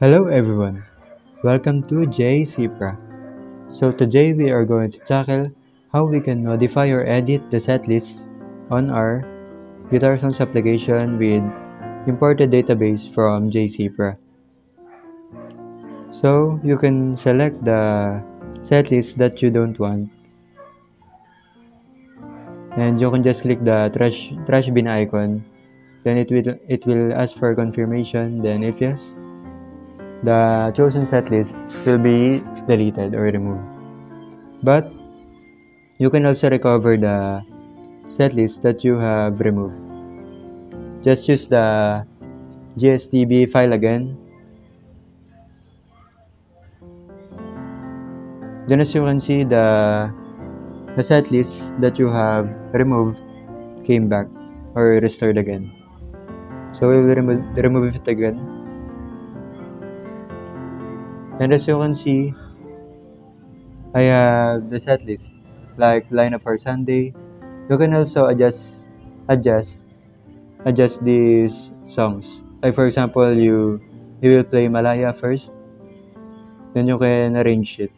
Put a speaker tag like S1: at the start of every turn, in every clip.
S1: Hello everyone, welcome to J Cipra. So today we are going to tackle how we can modify or edit the setlists on our Guitar Songs application with imported database from JCPra. So you can select the setlist that you don't want and you can just click the trash bin icon. Then it will ask for confirmation. Then if yes, the chosen setlist will be deleted or removed. But you can also recover the setlist that you have removed. Just use the GSDB file again. Then as you can see, the setlist that you have removed came back or restored again. So we will remove it again. And as you can see, I have the setlist like lineup for Sunday. You can also adjust these songs. Like for example, you will play Malaya first, then you can arrange it.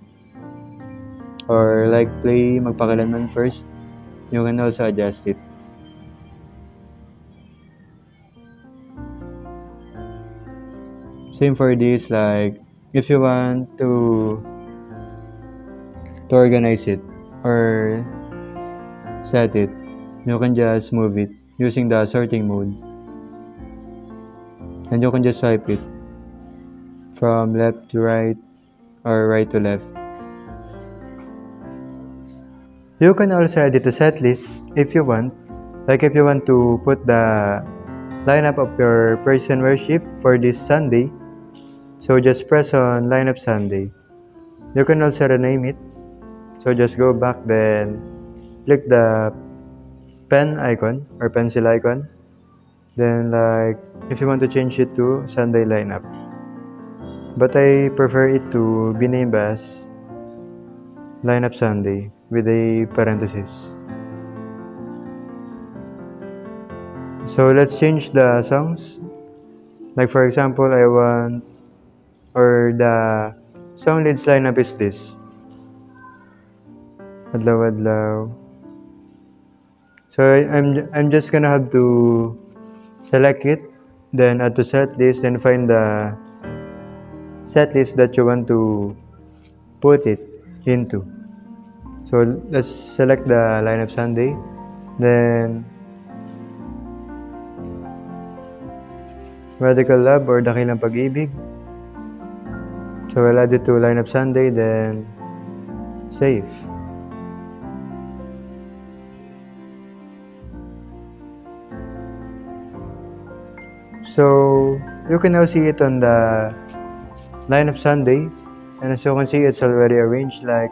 S1: Or like play Magpakailanman first, you can also adjust it. Same for this, like if you want to organize it or set it, you can just move it using the sorting mode. And you can just swipe it from left to right or right to left. You can also edit the setlist if you want. Like if you want to put the lineup of your praise and worship for this Sunday, so just press on lineup Sunday. You can also rename it. So just go back, then click the pen icon or pencil icon. Then like if you want to change it to Sunday lineup. But I prefer it to be named as lineup Sunday with a parenthesis. So let's change the songs. Like for example, I want, or the song leads lineup is this. Adlaw Adlaw. So I'm just gonna have to select it, then add to set list, then find the set list that you want to put it into. So let's select the lineup Sunday, then Radical Love or Dakilang Pag-ibig. So I'll add it to lineup Sunday, then save. So you can now see it on the lineup Sunday, and as you can see, it's already arranged. Like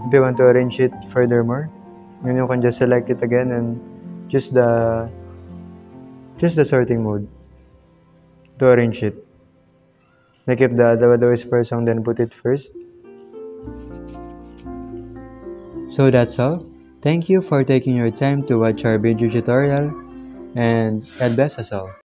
S1: if you want to arrange it furthermore, then you can just select it again and choose the sorting mode to arrange it. Like if the Adlaw is first song, then put it first. So that's all. Thank you for taking your time to watch our video tutorial, and God bless us all.